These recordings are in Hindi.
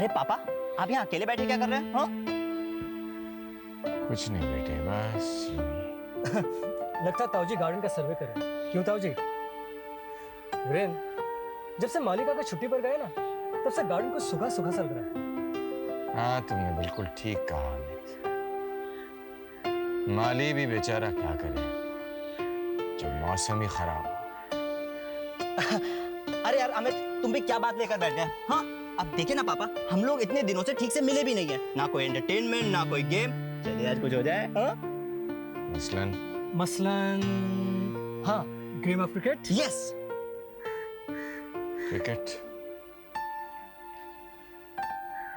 अरे पापा, आप यहाँ अकेले बैठे क्या कर रहे हैं? हाँ? कुछ नहीं बेटे, बस यूं ही। लगता है ताऊजी गार्डन का सर्वे कर रहे हैं। क्यों ताऊजी? वीरेन, जब से मालिका का छुट्टी पर गए ना, तब से गार्डन को सूखा सूखा सा लग रहा है। हाँ, तुमने बिल्कुल ठीक कहा अमित। माली भी बेचारा क्या करे, जो मौसम ही खराब हो। अरे यार अमित, तुम भी क्या बात लेकर बैठ गए? हाँ, अब देखे ना पापा, हम लोग इतने दिनों से ठीक से मिले भी नहीं है। ना कोई एंटरटेनमेंट, ना कोई गेम। चलिए आज कुछ हो जाए। हाँ? मसलन हाँ, game of cricket. Yes. Cricket?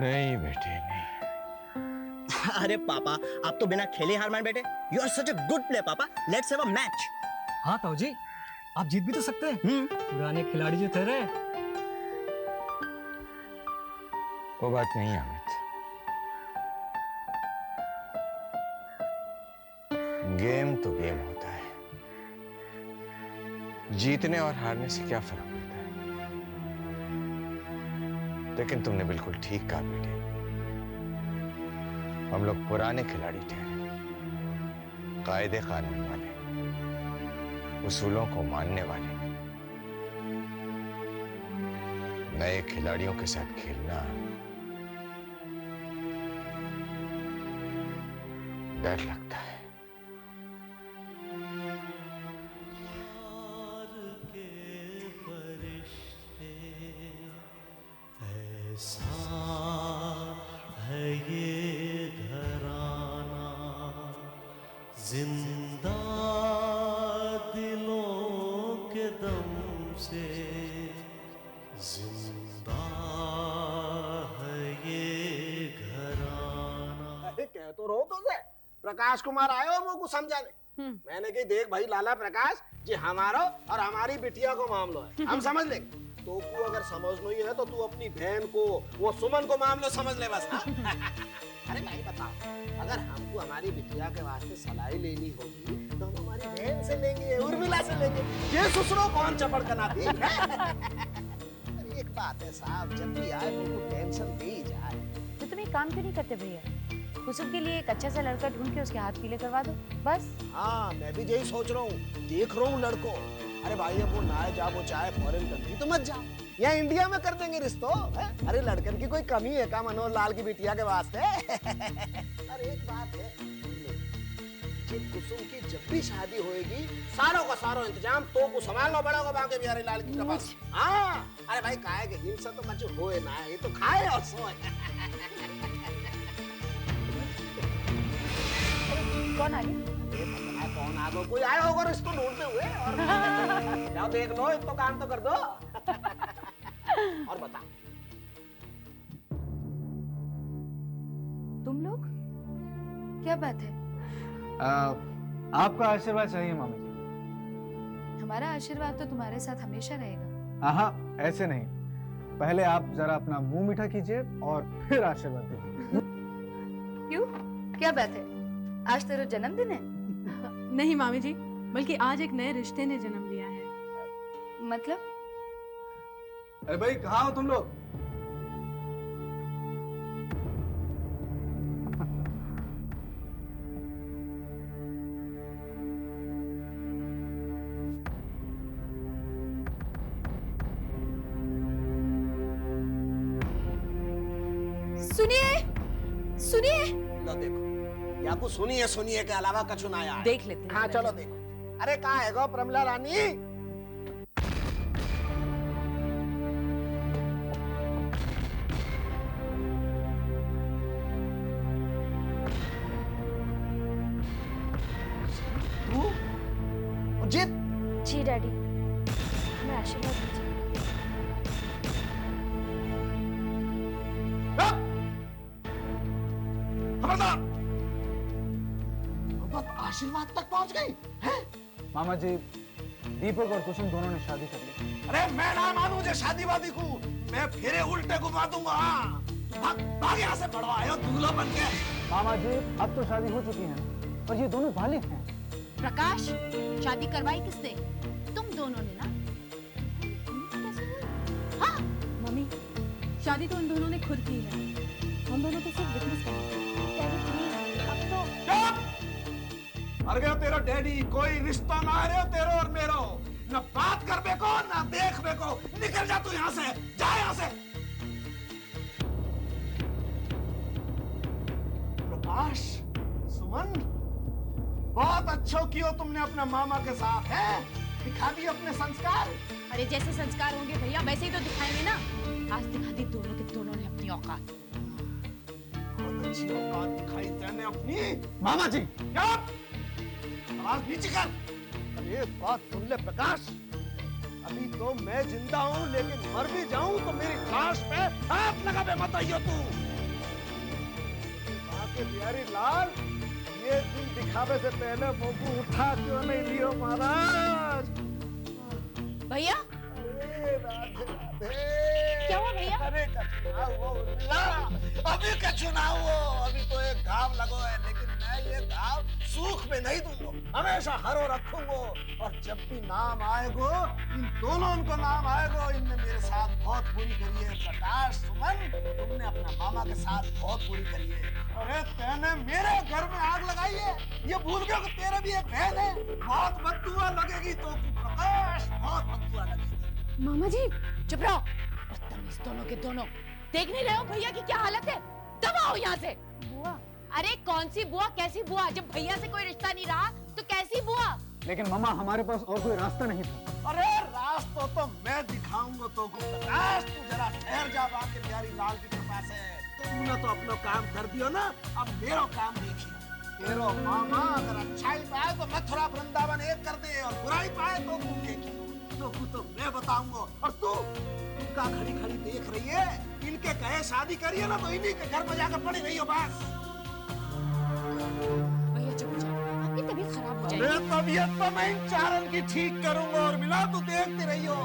नहीं बेटे, नहीं। अरे पापा, आप तो बिना खेले हार मान बैठे। You are such a good player papa. Let's have a match. हाँ ताऊजी, आप जीत भी तो सकते हैं। पुराने खिलाड़ी जो थे रहे। वो बात नहीं है अमित। गेम तो गेम होता है। जीतने और हारने से क्या फर्क पड़ता है? लेकिन तुमने बिल्कुल ठीक कहा बेटे। हम लोग पुराने खिलाड़ी ठहरे, कायदे कानून वाले, उसूलों को मानने वाले। नए खिलाड़ियों के साथ खेलना डर लगता है। जिंदा दिलों के दम से जिंदा है ये घराना। अरे कह तो रहो तो से प्रकाश कुमार आयो वो को समझाने। मैंने कही देख भाई लाला प्रकाश जी, हमारा और हमारी बिटिया को मामलो है, हम समझ लेंगे। तो तू अगर समझ नहीं है तो तू अपनी बहन को, वो सुमन को मामलो समझ ले बस। अरे भाई बताओ, अगर हमको हमारी बिटिया के वास्ते सलाई लेनी होगी तो हम हमारी बहन से लेंगे, उर्मिला से लेंगे। ये ससुरो कौन चपड़ करना थी। अरे एक बात है साहब, जब भी आए वो टेंशन दे ही जाए। तो तुम एक काम क्यों नहीं करते भैया? कुसुम के लिए एक अच्छा सा लड़का ढूंढ के उसके हाथ पीले करवा दो, बस। हाँ, मैं भी यही सोच रहा हूँ, देख रहा हूँ लड़कों। अरे भाई अब वो ना जा, वो चाहे फॉरेन कंट्री तो मत जाओ, यहाँ इंडिया में कर देंगे रिश्तों। अरे लड़कन की कोई कमी है क्या मनोहर लाल की बिटिया के वास्ते? अरे एक बात है, कुसुम की जब भी शादी होएगी, सारों का सारो इंतजाम तो को संभालना पड़ेगा बांके बिहारी लाल की पास। हाँ, अरे भाई काहे के हिंसा तो कुछ होए ना, ये तो खाए और सोए। कौन आ गया? कौन आ गया? कोई आया होगा रिश्तों ढूंढते हुए। और जाओ देख लो, एक तो काम तो कर दो। और बता, तुम लोग क्या बात है? आपका आशीर्वाद चाहिए मामी जी। हमारा आशीर्वाद तो तुम्हारे साथ हमेशा रहेगा। हाँ, ऐसे नहीं, पहले आप जरा अपना मुंह मीठा कीजिए और फिर आशीर्वाद दीजिए। क्यों, क्या बात है? आज तेरा जन्मदिन है? नहीं मामी जी, बल्कि आज एक नए रिश्ते ने जन्म लिया है। मतलब? अरे भाई कहाँ हो तुम लोग? सुनिए, सुनिए। लो देखो, या कुछ सुनिए के अलावा कछु ना आया। देख लेते हैं। हाँ चलो देखो। अरे कहाँ है गो प्रमिला रानी? तू? जीत? जी डैडी, मैं आशीर्वाद दीजिए। खबरदार! आशीर्वाद तक पहुंच गई है? मामा जी, दीपक और कुसुम दोनों ने शादी कर ली। अरे मैं ना मानू मुझे शादीवादी को, मैं फिरे उल्टे घुमा दूंगा। हाँ, भाग भाग यहाँ से, बड़वा आयो दूल्हा बन के। मामा जी, अब तो शादी हो चुकी है और ये दोनों बालिग हैं। प्रकाश, शादी करवाई किसने? तुम दोनों ने ना? हाँ मम्मी, शादी तो उन दोनों ने खुद की है, हम दोनों तो सिर्फ विटनेस करेंगे। डैडी प्लीज अब तो मर गया तेरा डैडी, कोई रिश्ता ना आ रहे तेरो और मेरो, ना बात कर बेको ना देख बेको। निकल जा तू यहाँ से, जा यहाँ से। प्रकाश, सुमन, बहुत अच्छा किया तुमने अपने मामा के साथ, है दिखा दी अपने संस्कार। अरे जैसे संस्कार होंगे भैया वैसे ही तो दिखाएंगे ना। आज दिखा दी दोनों के दोनों ने अपनी औकात। बहुत अच्छी औकात दिखाई तैने अपनी। मामा जी, आवाज नीचे कर। अरे बात सुन ले प्रकाश, अभी तो मैं जिंदा हूँ लेकिन मर भी जाऊं तो मेरी लाश पे हाथ लगा बे मत आइयो तू। बाकी बिहारी लाल, ये दिन दिखावे से पहले मुंह उठा क्यों नहीं लियो महाराज? भैया अरे राधे राधे। क्या हुआ भैया? अरे का चुनाव हो उल्ला। अभी का चुनाव हो, अभी तो एक घाव लगो है, लेकिन मैं ये घाव सूख में नहीं दूंगा, हमेशा हरो रखूंगा। और जब भी नाम आएगो, इन दोनों को नाम आएगो, इनने मेरे साथ बहुत बुरी करी है। प्रकाश, सुमन, तुमने अपना मामा के साथ बहुत बुरी करी है। अरे तेने मेरे घर में आग लगाई है, ये भूल गया कि तेरे भी एक बहन है। बहुत बददुआ लगेगी तो प्रकाश, बहुत बददुआ लगेगी। मामा जी चुप रहो, बदतमीज दोनों के दोनों। देख नहीं रहे हो भैया की क्या हालत है? दबाओ यहाँ से। बुआ, अरे कौन सी बुआ, कैसी बुआ? जब भैया से कोई रिश्ता नहीं रहा तो कैसी बुआ? लेकिन मामा हमारे पास और कोई रास्ता नहीं था। अरे रास्ता तो मैं दिखाऊंगा तो प्रकाश, तू जरा ठहर जा। बाकी बिहारी लाल की कृपा से तूने तो अपना काम कर दियो ना, अब मेरा काम देखियो। तेरो मामा अगर अच्छाई पाए तो मथुरा वृंदावन एक कर दे, और बुराई पाए तो तू देखियो। तो मैं बताऊंगा, और तू उनका खड़ी खड़ी देख रही है। इनके कहे शादी करिए ना तो इन्हीं के घर में जाकर पड़ी रही हो बस। भैया चुप हो जाओ, आपकी तबीयत खराब हो अरे जाएगी। तबीयत तो मैं इन चारण की ठीक करूंगा। और मिला तू देखती रही हो।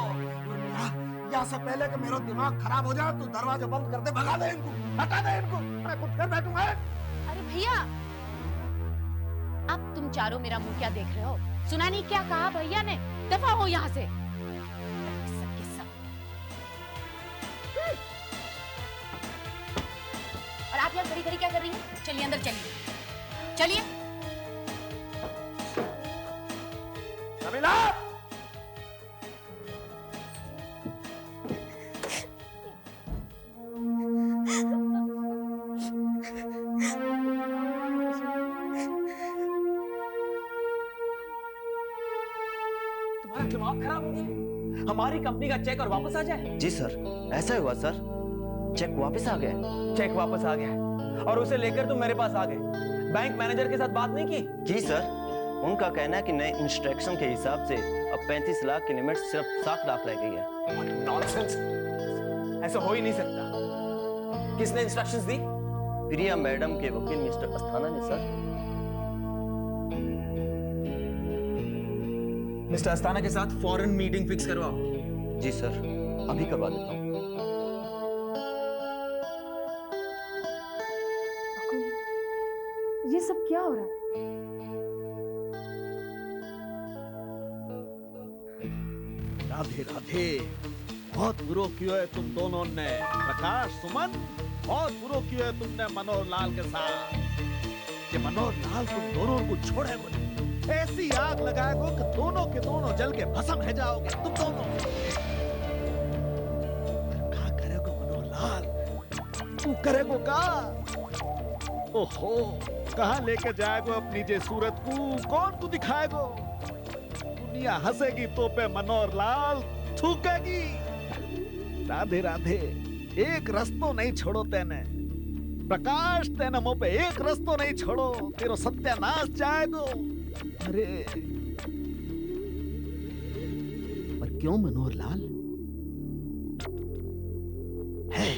यहाँ से पहले कि मेरा दिमाग खराब हो जाए, तू दरवाजा बंद कर दे, भगा दे इनको, हटा दे इनको, मैं कुछ कर बैठूंगा। अरे भैया, अब तुम चारों मेरा मुंह क्या देख रहे हो? सुना नहीं क्या कहा भैया ने? दफा हो यहाँ से। सबके सब। और आप यहाँ खड़ी खड़ी क्या कर रही हैं? चलिए अंदर चलिए, चलिए। कमिला, तुम्हारा दिमाग खराब हो गया? हमारी कंपनी का चेक और वापस आ जाए? जी सर, ऐसा ही हुआ सर, चेक वापस आ गया। चेक वापस आ गया और उसे लेकर तुम मेरे पास आ गए। बैंक मैनेजर के साथ बात नहीं की? जी सर, उनका कहना है कि नए इंस्ट्रक्शन के हिसाब से अब 35 लाख की लिमिट सिर्फ 7 लाख रह गई है। नॉनसेंस, ऐसा हो ही नहीं सकता। किसने इंस्ट्रक्शंस दी? प्रिया मैडम के वकील मिस्टर अस्थाना ने सर। मिस्टर अस्थाना के साथ फॉरेन मीटिंग फिक्स करवाओ। जी सर, अभी करवा देता हूँ। ये सब क्या हो रहा है? राधे राधे। बहुत बुरो किया है तुम दोनों ने। प्रकाश, सुमन, बहुत बुरो किया है तुमने मनोहर लाल के साथ। कि मनोहर लाल तुम दोनों को छोड़े बोले, ऐसी आग लगाएगो कि दोनों के दोनों जल के भस्म है जाओगे तुम दोनों। क्या करेगो मनोहर लाल? तू करेगो का? ओहो, कहाँ लेके जाएगो अपनी जे सूरत को? कौन तू दिखाएगो? दुनिया हंसेगी तो पे मनोहर लाल थूकेगी। राधे राधे। एक रस्तो नहीं छोड़ो तेने प्रकाश, तेने मुंह पे एक रस्तो नहीं छोड़ो, तेरो सत्यानाश जाएगो। अरे पर क्यों मनोहर लाल? है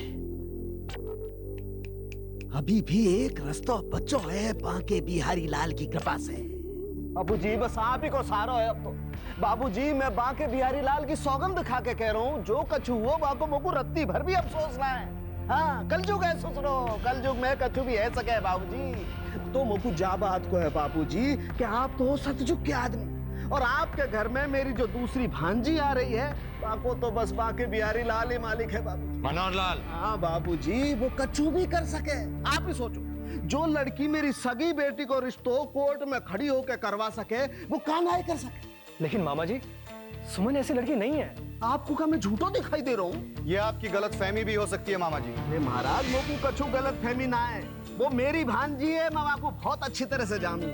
अभी भी एक रास्ता बचो है बांके बिहारी लाल की कृपा से। बाबूजी बस आप ही को सहारा है अब तो। बाबूजी मैं बांके बिहारी लाल की सौगंध खा के कह रहा हूँ, जो कछु हुआ बाको मोको रत्ती भर भी अफसोस ना है। हाँ, कलयुग है सुनो, कलयुग में कछु भी है सके बाबूजी। तो मोको जा बात को है बाबूजी कि आप तो सतयुग के आदमी, और आपके घर में मेरी जो दूसरी भांजी आ रही है, बाको तो बस बाके बिहारी लाल ही मालिक है बाबू। मनोहर लाल। हाँ बाबूजी, वो कच्चू भी कर सके। आप ही सोचो, जो लड़की मेरी सगी बेटी को रिश्तों कोर्ट में खड़ी होकर करवा सके, वो कान्हाई कर सके। लेकिन मामा जी, सुमन ऐसी लड़की नहीं है। आपको क्या मैं झूठो दिखाई दे रहा हूँ? ये आपकी गलतफहमी भी हो सकती है मामा जी। अरे महाराज, मोकू कछु गलतफहमी ना है, वो मेरी भांजी है, मैं आपको बहुत अच्छी तरह से जानू।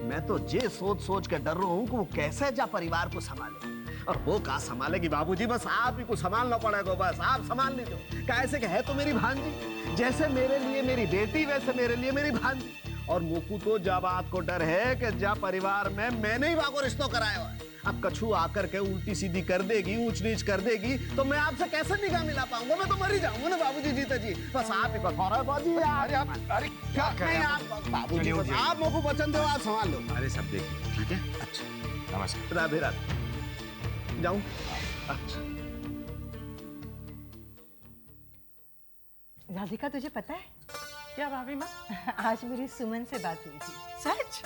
मैं तो ये सोच सोच के डर रहा हूँ कि वो कैसे जा परिवार को संभाले, और वो कहा संभालेगी बाबूजी, बस आप ही को संभालना पड़ेगा, बस आप संभाल लीजिए। कैसे कि है तो मेरी भांजी, जैसे मेरे लिए मेरी बेटी वैसे मेरे लिए मेरी भांजी। और मोकू तो जा बात को डर है कि जा परिवार में मैंने ही वाको रिश्तों कराया हुआ है। अब कछु आकर के उल्टी सीधी कर देगी, ऊंच नीच कर देगी, तो मैं आपसे कैसे निगाह मिला पाऊंगा? मैं तो मर ही जाऊंगा ना बाबूजी, जीते जी। बस आप ही बता बाबूजी। अरे क्या कर रहे हैं आप बाबूजी, आप मोकू वचन दो, आप संभाल लो। अरे सब देखिए, ठीक है? अच्छा, नमस्कार। राधे राधे। जाऊं? अच्छा। राधिका, तुझे पता है क्या भाभी माँ? आज मेरी सुमन से बात हुई थी। सच?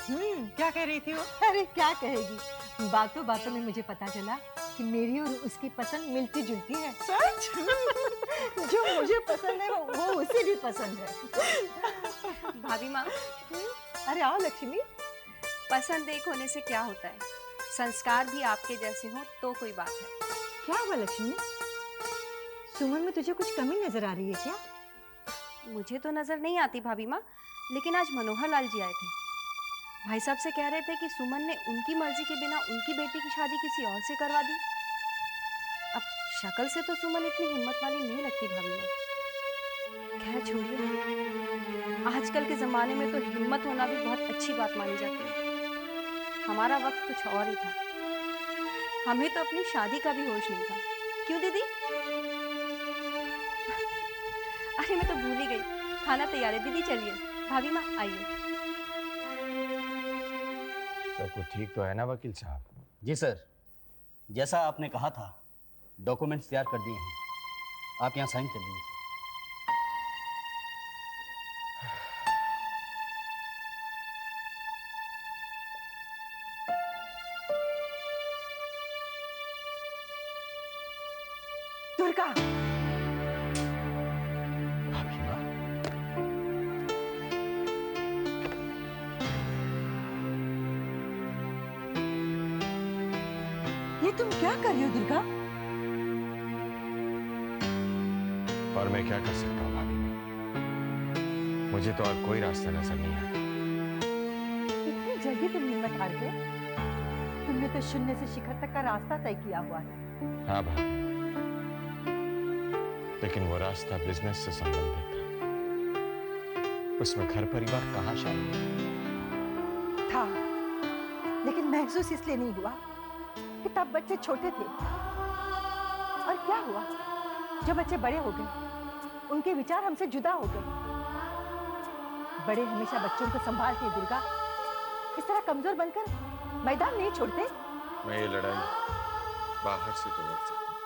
क्या कह रही थी वो? अरे क्या कहेगी, बातों बातों में मुझे पता चला कि मेरी और उसकी पसंद मिलती जुलती है। सच? जो मुझे पसंद है वो उसे भी पसंद है। भाभी माँ, अरे आओ लक्ष्मी। पसंद एक होने से क्या होता है, संस्कार भी आपके जैसे हो तो कोई बात है। क्या हुआ लक्ष्मी? सुमन में तुझे कुछ कमी नजर आ रही है क्या? मुझे तो नजर नहीं आती भाभी माँ, लेकिन आज मनोहर लाल जी आए थे। भाई साहब से कह रहे थे कि सुमन ने उनकी मर्जी के बिना उनकी बेटी की शादी किसी और से करवा दी। अब शक्ल से तो सुमन इतनी हिम्मत वाली नहीं लगती भाभी माँ। खैर छोड़िए, आजकल के जमाने में तो हिम्मत होना भी बहुत अच्छी बात मानी जाती है। हमारा वक्त कुछ और ही था, हमें तो अपनी शादी का भी होश नहीं था। क्यों दीदी? अरे मैं तो भूल ही गई, खाना तैयार है। दीदी चलिए, भाभी माँ आइए। सब कुछ ठीक तो है ना वकील साहब? जी सर, जैसा आपने कहा था डॉक्यूमेंट्स तैयार कर दिए हैं, आप यहाँ साइन कर दीजिए। दुर्गा, ये तुम क्या कर रही हो दुर्गा? और मैं क्या कर सकता हूँ भाभी? मुझे तो और कोई रास्ता नजर नहीं आता। इतनी जल्दी तुम हिम्मत हार गए? तुमने तो शून्य से शिखर तक का रास्ता तय किया हुआ है। हाँ भाभी, लेकिन वो रास्ता बिजनेस से संबंधित था। उसमें घर परिवार कहाँ शामिल था, लेकिन महसूस इसलिए नहीं हुआ कि तब बच्चे छोटे थे। और क्या हुआ जब बच्चे बड़े हो गए, उनके विचार हमसे जुदा हो गए। बड़े हमेशा बच्चों को संभालते हैं दुर्गा, इस तरह कमजोर बनकर मैदान नहीं छोड़ते। मैं ये लड़ाई बाहर से तो लड़ सकता हूं,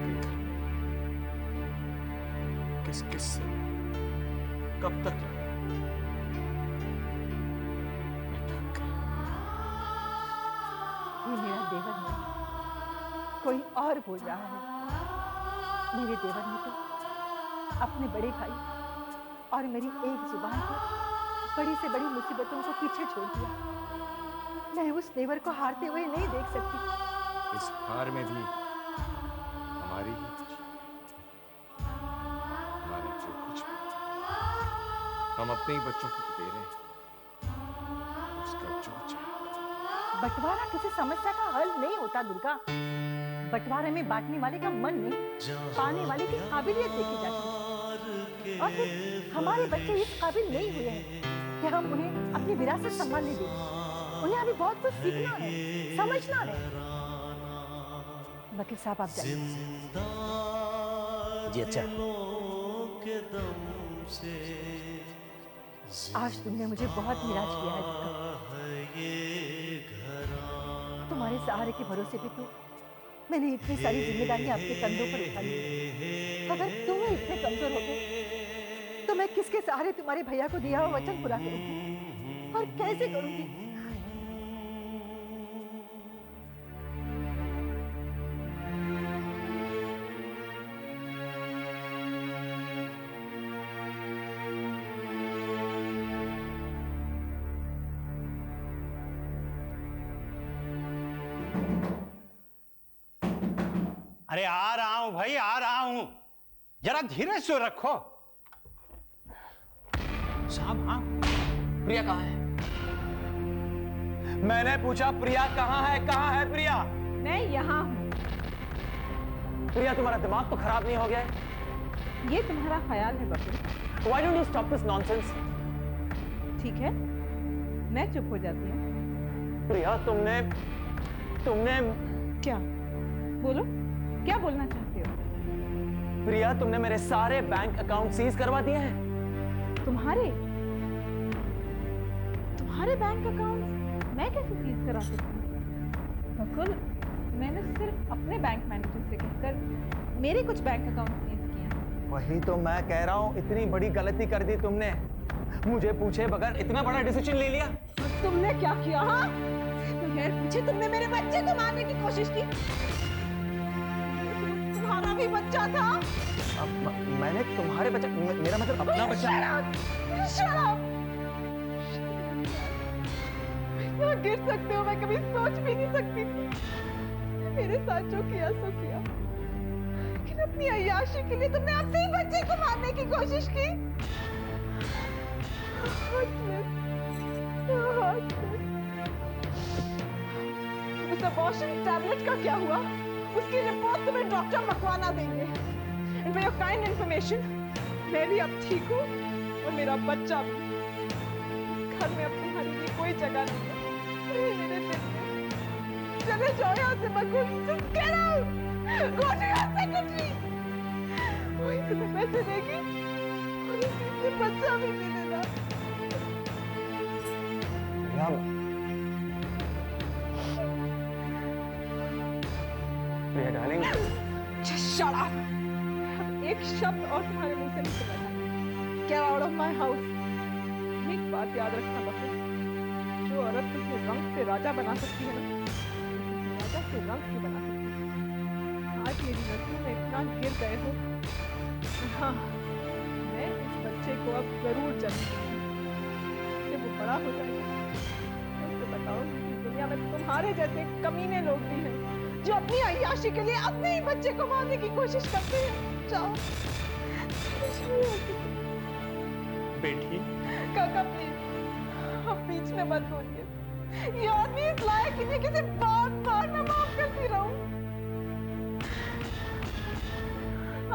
लेकिन किस किस से, कब तक? ये मेरा देवर नहीं, कोई और बोल रहा है। मेरे देवर ने तो अपने बड़े भाई और मेरी एक जुबान पर बड़ी से बड़ी मुसीबतों को पीछे छोड़ दिया। मैं उस देवर को हारते हुए नहीं देख सकती। इस हार में भी हमारी ही खुशी, हमारे जो कुछ भी हम अपने ही बच्चों को दे रहे हैं, उसका जो चाहे। बंटवारा किसी समस्या का हल नहीं होता दुर्गा। बंटवारे में बांटने वाले का मन नहीं, पाने वाले की काबिलियत देखी जाती है। और फिर हमारे बच्चे इस काबिल नहीं हुए हैं कि हम उन्हें अपनी विरासत संभालने दें। उन्हें अभी बहुत कुछ सीखना है, समझना है। वकील साहब आप जाइए। जी अच्छा। आज तुमने मुझे बहुत निराश किया है दुर्गा। तुम्हारे सहारे के भरोसे पे तो मैंने इतनी सारी जिम्मेदारी आपके कंधों पर उठा ली। अगर तुम इतने कमजोर हो गए तो मैं किसके सहारे तुम्हारे भैया को दिया हुआ वचन पूरा करूंगी और कैसे करूंगी? अरे आ रहा हूं भाई, आ रहा हूं, जरा धीरे से रखो। साहब हाँ, प्रिया कहाँ है? मैंने पूछा प्रिया कहाँ है, कहाँ है प्रिया? मैं यहाँ हूँ। प्रिया तुम्हारा दिमाग तो खराब नहीं हो गया है? ये तुम्हारा ख्याल है Bablu. Why don't you stop this nonsense? ठीक है, मैं चुप हो जाती हूँ। प्रिया तुमने क्या? बोलो, क्या बोलना चाहते हो? प्रिया तुमने मेरे सारे बैंक अकाउंट सीज करवा दिए हैं। तुम्हारे बैंक अकाउंट मैं कैसे सीज करा सकती हूँ? बकुल, मैंने सिर्फ अपने बैंक मैनेजर से कहकर मेरे कुछ बैंक अकाउंट सीज किए हैं। वही तो मैं कह रहा हूँ, इतनी बड़ी गलती कर दी तुमने, मुझे पूछे बगैर इतना बड़ा डिसीजन ले लिया। तुमने क्या किया? हाँ, बगैर पूछे तुमने मेरे बच्चे को मारने की कोशिश की। तुम्हारा भी बच्चा था। मैंने तुम्हारे बच्चा, मेरा मतलब अपना बच्चा। Shut up! इतना गिर सकते हो, मैं कभी सोच भी नहीं सकती थी। मेरे साथ जो किया सो किया, लेकिन अपनी अय्याशी के लिए तुमने अपने ही बच्चे को मारने की कोशिश की। उस अबॉर्शन टैबलेट का क्या हुआ? उसकी रिपोर्ट तुम्हें डॉक्टर मकवाना देंगे। And for your kind information, मैं भी अब ठीक हूँ और मेरा बच्चा भी। घर में अब तुम्हारे लिए कोई जगह नहीं है। मेरे दिल में चले जाओ यहाँ से बकुल। Just get out! Go to your secretary! वही तुम्हें पैसे देगी और उसी से बच्चा भी मिलेगा। प्रिया डार्लिंग, Just shut up! एक शब्द और तुम्हारे मुंह से नहीं सुना था। Get out of my house! एक बात याद रखना बकुल, जो औरत तुझे रंग से राजा बना सकती है ना, राजा से रंग से बना सकती है। आज मेरी नजरों में इतना गिर गए हो। हाँ, मैं इस बच्चे को अब जरूर जन्म दूंगी। जब वो बड़ा हो जाएगा, तो बताओ कि दुनिया में तुम्हारे जैसे कमीने लोग भी हैं, जो अपनी अय्याशी के लिए अपने ही बच्चे को मारने की कोशिश करते हैं। जाओ। बेटी। काका प्लीज, अब बीच में मत बोलिए। ये आदमी इस लायक ही नहीं कि सिर्फ बार-बार मैं माफ करती रहूं।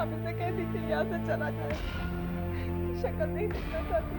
आप इसे कह दीजिए यहाँ से चला जाए। शक्ल नहीं देखना चाहती।